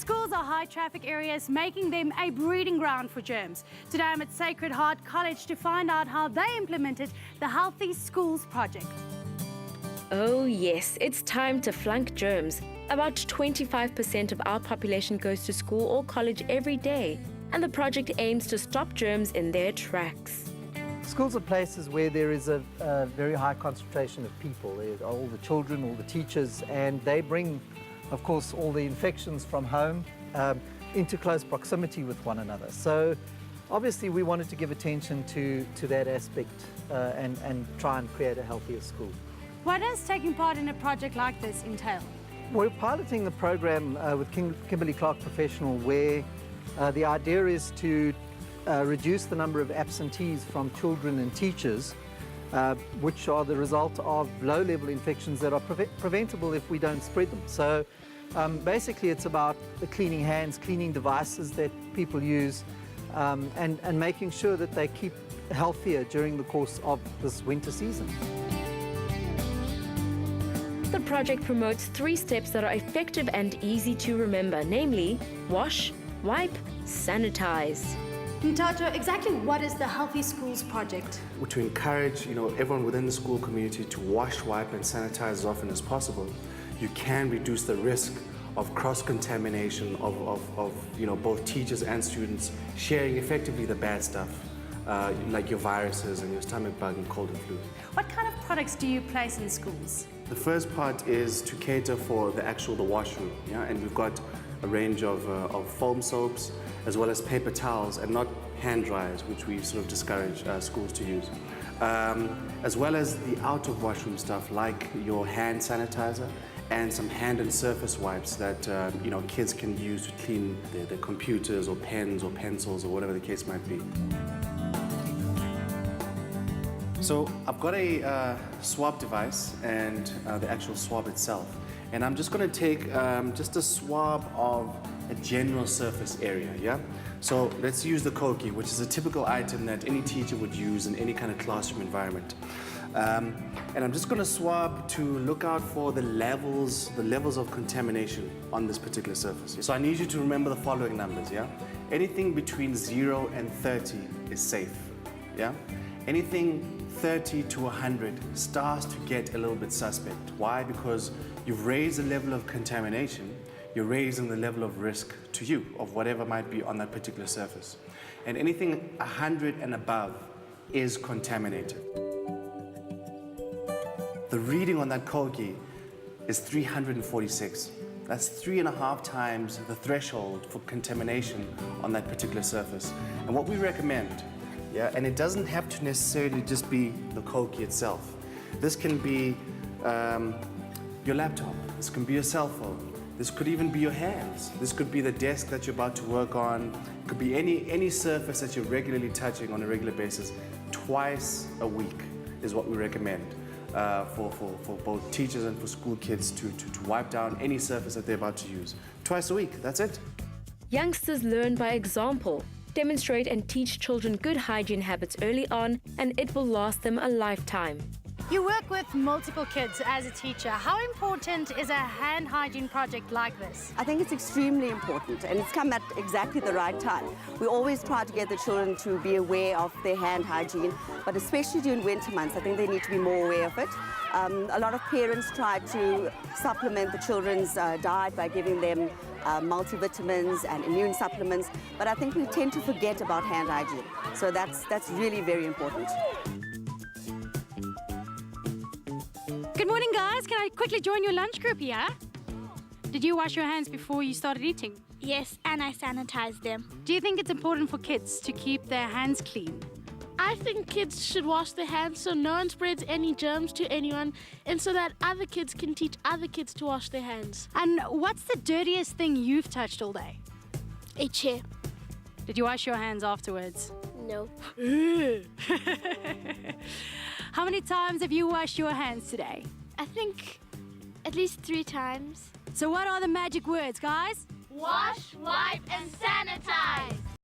Schools are high traffic areas, making them a breeding ground for germs. Today I'm at Sacred Heart College to find out how they implemented the Healthy Schools project. Oh yes, it's time to flunk germs. About 25% of our population goes to school or college every day, and the project aims to stop germs in their tracks. Schools are places where there is a very high concentration of people. There are all the children, all the teachers, and they bring, of course, all the infections from home into close proximity with one another. So obviously we wanted to give attention to that aspect and try and create a healthier school. What does taking part in a project like this entail? We're piloting the program with Kimberly Professional, where the idea is to reduce the number of absentees from children and teachers, which are the result of low-level infections that are preventable if we don't spread them. So basically it's about the cleaning hands, cleaning devices that people use, and making sure that they keep healthier during the course of this winter season. The project promotes 3 steps that are effective and easy to remember, namely wash, wipe, sanitize. Ntato, exactly what is the Healthy Schools project? To encourage everyone within the school community to wash, wipe and sanitize as often as possible, you can reduce the risk of cross-contamination of both teachers and students sharing effectively the bad stuff, like your viruses and your stomach bug and cold and flu. What kind of products do you place in schools? The first part is to cater for the washroom, and we've got a range of foam soaps as well as paper towels and not hand dryers, which we sort of discourage schools to use. As well as the out of washroom stuff like your hand sanitizer and some hand and surface wipes that kids can use to clean their computers or pens or pencils or whatever the case might be. So I've got a swab device and the actual swab itself. And I'm just going to take just a swab of a general surface area, yeah? So let's use the Koki, which is a typical item that any teacher would use in any kind of classroom environment. And I'm just going to swab to look out for the levels of contamination on this particular surface. So I need you to remember the following numbers, yeah? Anything between 0 and 30 is safe, yeah? Anything 30 to 100 starts to get a little bit suspect. Why? Because you've raised the level of contamination, you're raising the level of risk to you of whatever might be on that particular surface. And anything 100 and above is contaminated. The reading on that Koki is 346. That's 3.5 times the threshold for contamination on that particular surface. And what we recommend, and it doesn't have to necessarily just be the Koki itself. This can be your laptop, this can be your cell phone, this could even be your hands, this could be the desk that you're about to work on, it could be any surface that you're regularly touching on a regular basis. Twice a week is what we recommend for both teachers and for school kids to wipe down any surface that they're about to use. Twice a week, that's it. Youngsters learn by example. Demonstrate and teach children good hygiene habits early on, and it will last them a lifetime. You work with multiple kids as a teacher. How important is a hand hygiene project like this? I think it's extremely important, and it's come at exactly the right time. We always try to get the children to be aware of their hand hygiene, but especially during winter months, I think they need to be more aware of it. A lot of parents try to supplement the children's diet by giving them multivitamins and immune supplements, but I think we tend to forget about hand hygiene. So that's really very important. Good morning, guys. Can I quickly join your lunch group here? Did you wash your hands before you started eating? Yes, and I sanitized them. Do you think it's important for kids to keep their hands clean? I think kids should wash their hands so no one spreads any germs to anyone, and so that other kids can teach other kids to wash their hands. And what's the dirtiest thing you've touched all day? A chair. Did you wash your hands afterwards? No. How many times have you washed your hands today? I think at least 3 times. So what are the magic words, guys? Wash, wipe, and sanitize.